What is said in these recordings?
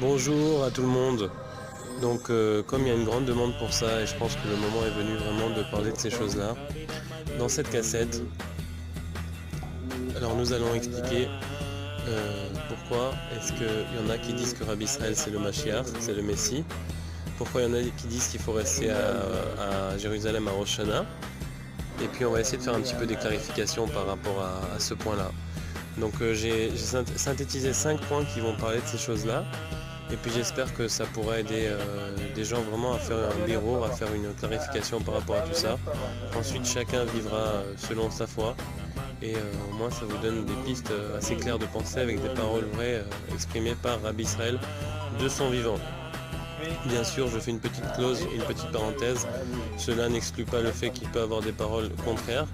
Bonjour à tout le monde. Donc comme il y a une grande demande pour ça et je pense que le moment est venu vraiment de parler de ces choses-là, dans cette cassette, alors nous allons expliquer pourquoi est-ce qu'il y en a qui disent que Rabbi Israël c'est le Mashiach, c'est le Messie, pourquoi il y en a qui disent qu'il faut rester à Jérusalem à Rosh Hashanah, et puis on va essayer de faire un petit peu des clarifications par rapport à ce point-là. Donc j'ai synthétisé 5 points qui vont parler de ces choses-là. Et puis j'espère que ça pourra aider des gens vraiment à faire un bureau, à faire une clarification par rapport à tout ça. Ensuite chacun vivra selon sa foi et au moins ça vous donne des pistes assez claires de pensée avec des paroles vraies exprimées par Rabbi Israël de son vivant. Bien sûr, je fais une petite clause, une petite parenthèse. Cela n'exclut pas le fait qu'il peut avoir des paroles contraires,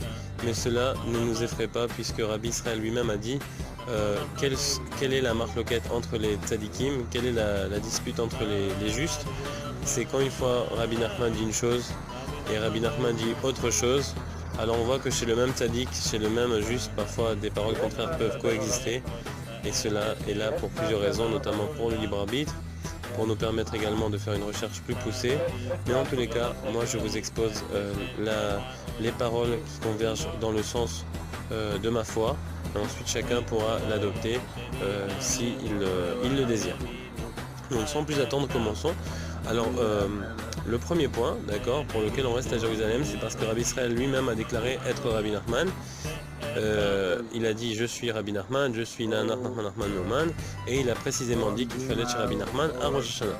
mais cela ne nous effraie pas puisque Rabbi Israël lui-même a dit quelle est la marloquette entre les tzadikim, quelle est la dispute entre les justes. C'est quand une fois Rabbi Nachman dit une chose et Rabbi Nachman dit autre chose, alors on voit que chez le même tzadik, chez le même juste, parfois des paroles contraires peuvent coexister, et cela est là pour plusieurs raisons, notamment pour le libre arbitre, pour nous permettre également de faire une recherche plus poussée. Mais en tous les cas, moi je vous expose les paroles qui convergent dans le sens de ma foi. Et ensuite chacun pourra l'adopter s'il il le désire. Donc sans plus attendre, commençons. Alors le premier point, d'accord, pour lequel on reste à Jérusalem, c'est parce que Rabbi Israël lui-même a déclaré être Rabbi Nachman. Il a dit je suis Rabbi Nachman, je suis Nachman Nouman, et il a précisément dit qu'il fallait être chez Rabbi Nachman à Rosh Hashanah.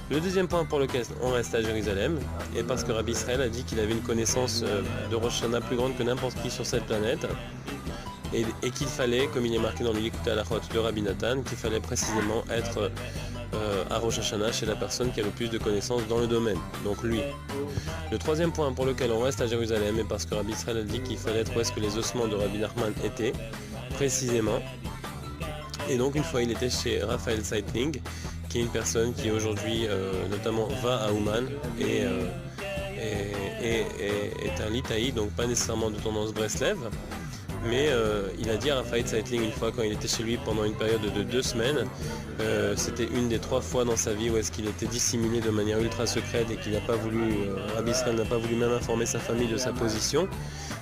Le deuxième point pour lequel on reste à Jérusalem, est parce que Rabbi Israël a dit qu'il avait une connaissance de Rosh Hashanah plus grande que n'importe qui sur cette planète, et qu'il fallait, comme il est marqué dans le Likutei Halachot de Rabbi Nathan, qu'il fallait précisément être à Rosh Hashanah chez la personne qui a le plus de connaissances dans le domaine, donc lui. Le troisième point pour lequel on reste à Jérusalem est parce que Rabbi Israël a dit qu'il fallait être où est-ce que les ossements de Rabbi Nachman étaient, précisément. Et donc une fois il était chez Raphaël Seitling, qui est une personne qui aujourd'hui notamment va à Ouman et est un litaï, donc pas nécessairement de tendance Breslev. Mais il a dit à Raphaël Seitling une fois quand il était chez lui pendant une période de 2 semaines, c'était une des 3 fois dans sa vie où est-ce qu'il était dissimulé de manière ultra secrète et qu'il n'a pas voulu, Rabbi Israël n'a pas voulu même informer sa famille de sa position.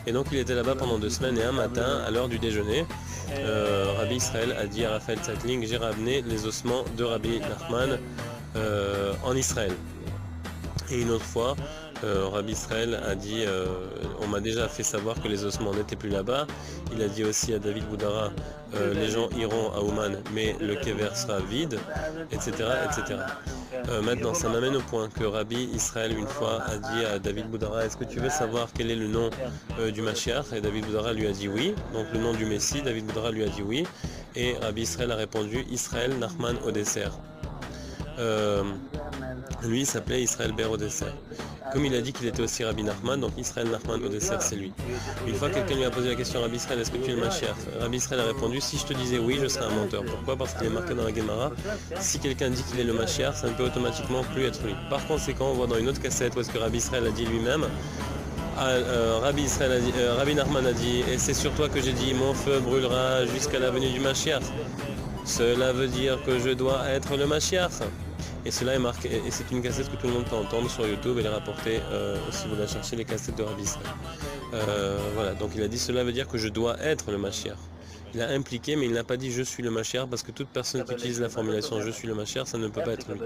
Et donc il était là-bas pendant 2 semaines et un matin, à l'heure du déjeuner, Rabbi Israël a dit à Raphaël Seitling, j'ai ramené les ossements de Rabbi Nachman en Israël. Et une autre fois, Rabbi Israël a dit on m'a déjà fait savoir que les ossements n'étaient plus là-bas. Il a dit aussi à David Boudara les gens iront à Ouman mais le kever sera vide, etc. etc. Maintenant ça m'amène au point que Rabbi Israël une fois a dit à David Boudara, est-ce que tu veux savoir quel est le nom du Mashiach? Et David Boudara lui a dit oui, donc le nom du Messie. David Boudara lui a dit oui, et Rabbi Israël a répondu Israël Nachman Odesser. Lui il s'appelait Israël Ber Odesser. Comme il a dit qu'il était aussi Rabbi Nachman, donc Israël Nachman Odesser c'est lui. Une fois quelqu'un lui a posé la question à Rabbi Israël, est-ce que tu es le Mashiach? Rabbi Israël a répondu, si je te disais oui, je serais un menteur. Pourquoi? Parce qu'il est marqué dans la Gemara, si quelqu'un dit qu'il est le Mashiach, ça ne peut automatiquement plus être lui. Par conséquent, on voit dans une autre cassette où est-ce que Rabbi Israël a dit lui-même, Rabbi Nachman a dit, et c'est sur toi que j'ai dit, mon feu brûlera jusqu'à la venue du Mashiach. Cela veut dire que je dois être le Mashiach. Et cela est marqué, et c'est une cassette que tout le monde peut entendre sur YouTube, elle est rapportée si vous la cherchez, les cassettes de Rabbi Israël. Voilà, donc il a dit cela veut dire que je dois être le Mashiach. Il a impliqué, mais il n'a pas dit je suis le Mashiach, parce que toute personne qui utilise la formulation je suis le Mashiach, ça ne peut pas être lui.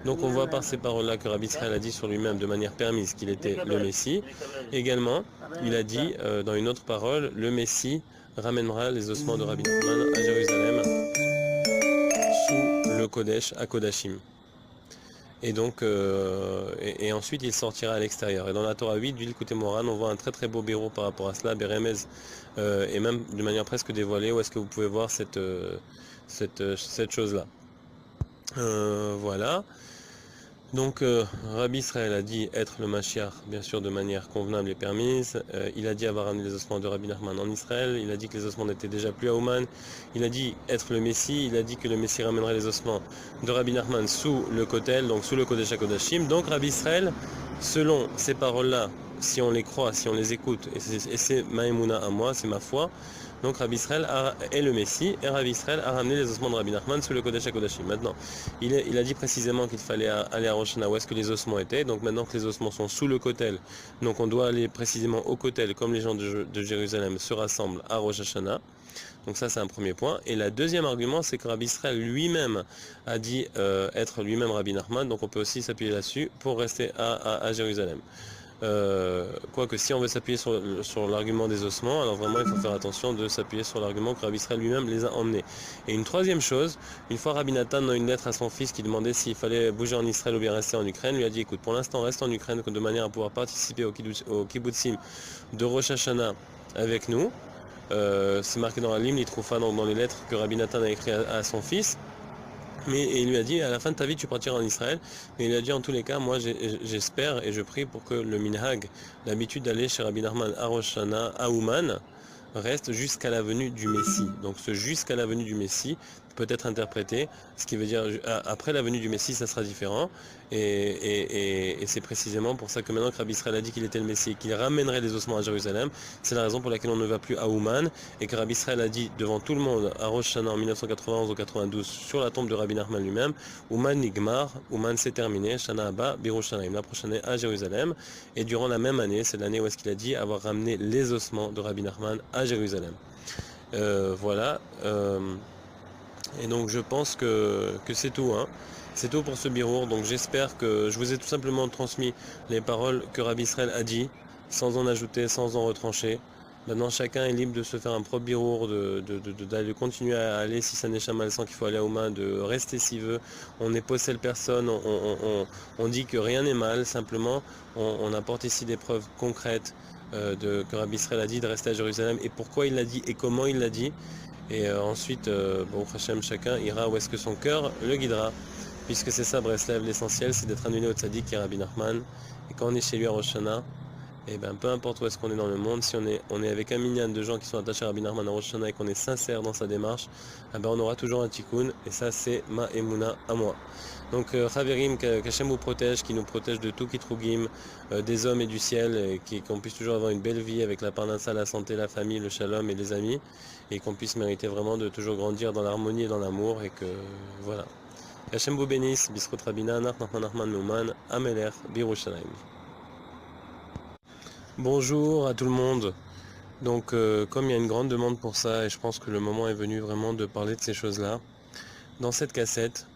Donc on voit par ces paroles-là que Rabbi Israël a dit sur lui-même de manière permise qu'il était le Messie. Également, il a dit dans une autre parole, le Messie ramènera les ossements de Rabbi Nachman à Jérusalem sous le Kodesh à Kodashim. Et donc, et ensuite il sortira à l'extérieur. Et dans la Torah 8 du Likutei Moharan, on voit un très très beau bureau par rapport à cela, Beremez, et même de manière presque dévoilée, où est-ce que vous pouvez voir cette chose-là. Voilà. Donc Rabbi Israël a dit être le Mashiach, bien sûr de manière convenable et permise. Il a dit avoir ramené les ossements de Rabbi Nachman en Israël. Il a dit que les ossements n'étaient déjà plus à Ouman. Il a dit être le Messie. Il a dit que le Messie ramènerait les ossements de Rabbi Nachman sous le Kotel, donc sous le Kodesh HaKodashim. Donc Rabbi Israël, selon ces paroles-là, si on les croit, si on les écoute, et c'est ma émouna à moi, c'est ma foi, Donc Rabbi Israël est le Messie, et Rabbi Israël a ramené les ossements de Rabbi Nachman sous le Kodesh HaKodashim. Maintenant, il a dit précisément qu'il fallait aller à Rosh Hashanah où est-ce que les ossements étaient. Donc maintenant que les ossements sont sous le Kotel, donc on doit aller précisément au Kotel, comme les gens de Jérusalem se rassemblent à Rosh Hashanah. Donc ça c'est un premier point. Et le deuxième argument, c'est que Rabbi Israël lui-même a dit être lui-même Rabbi Nachman, donc on peut aussi s'appuyer là-dessus pour rester à Jérusalem. Quoique si on veut s'appuyer sur l'argument des ossements, alors vraiment il faut faire attention de s'appuyer sur l'argument que Rabbi Israël lui-même les a emmenés. Et une troisième chose, une fois Rabbi Nathan dans une lettre à son fils qui demandait s'il fallait bouger en Israël ou bien rester en Ukraine, lui a dit écoute, pour l'instant reste en Ukraine de manière à pouvoir participer au kibbutzim de Rosh Hashanah avec nous. C'est marqué dans la Lim Litroufa, dans les lettres que Rabbi Nathan a écrit à son fils. Et il lui a dit, à la fin de ta vie, tu partiras en Israël. Mais il a dit, en tous les cas, moi, j'espère et je prie pour que le minhag, l'habitude d'aller chez Rabbi Nachman à Rosh Hashanah, à Ouman, reste jusqu'à la venue du Messie. Donc ce jusqu'à la venue du Messie peut être interprété, ce qui veut dire après la venue du Messie, ça sera différent. Et c'est précisément pour ça que maintenant que Rabbi Israël a dit qu'il était le Messie et qu'il ramènerait les ossements à Jérusalem, c'est la raison pour laquelle on ne va plus à Ouman, et que Rabbi Israël a dit devant tout le monde à Rosh Hashanah en 1991 ou 92 sur la tombe de Rabbi Nachman lui-même, Ouman Nigmar, Ouman c'est terminé, Shana Abba, Birushalayim, la prochaine année à Jérusalem. Et durant la même année, c'est l'année où est-ce qu'il a dit avoir ramené les ossements de Rabbi Nachman à Jérusalem. Voilà. Et donc je pense que c'est tout. C'est tout pour ce birour. Donc j'espère que je vous ai tout simplement transmis les paroles que Rabbi Israël a dit, sans en ajouter, sans en retrancher. Maintenant chacun est libre de se faire un propre birour, d'aller continuer à aller si ça n'est jamais sans qu'il faut aller à Ouman, de rester s'il veut. On n'est possède personne, on dit que rien n'est mal, simplement on apporte ici des preuves concrètes que Rabbi Israël a dit de rester à Jérusalem et pourquoi il l'a dit et comment il l'a dit. Et ensuite, bon, Hachem, chacun ira où est-ce que son cœur le guidera. Puisque c'est ça, Breslev, l'essentiel, c'est d'être annulé au tzaddik qui est Rabbi Nachman. Et quand on est chez lui à Rosh Hashanah, et ben peu importe où est-ce qu'on est dans le monde, si on est avec un minyan de gens qui sont attachés à Rabbi Nachman à Rosh Hashanah et qu'on est sincère dans sa démarche, eh ben on aura toujours un tikkun. Et ça, c'est ma emuna à moi. Donc, Chaverim, qu'Hachem vous protège, qui nous protège de tout Kitrugim, des hommes et du ciel, et qu'on puisse toujours avoir une belle vie avec la parnassa, la santé, la famille, le shalom et les amis, et qu'on puisse mériter vraiment de toujours grandir dans l'harmonie et dans l'amour, et que voilà. Hachem vous bénisse, Bisrot Rabina, Nachman Nachman Nouman, Ameler, Birushalayim. Bonjour à tout le monde. Donc, comme il y a une grande demande pour ça, et je pense que le moment est venu vraiment de parler de ces choses-là, dans cette cassette,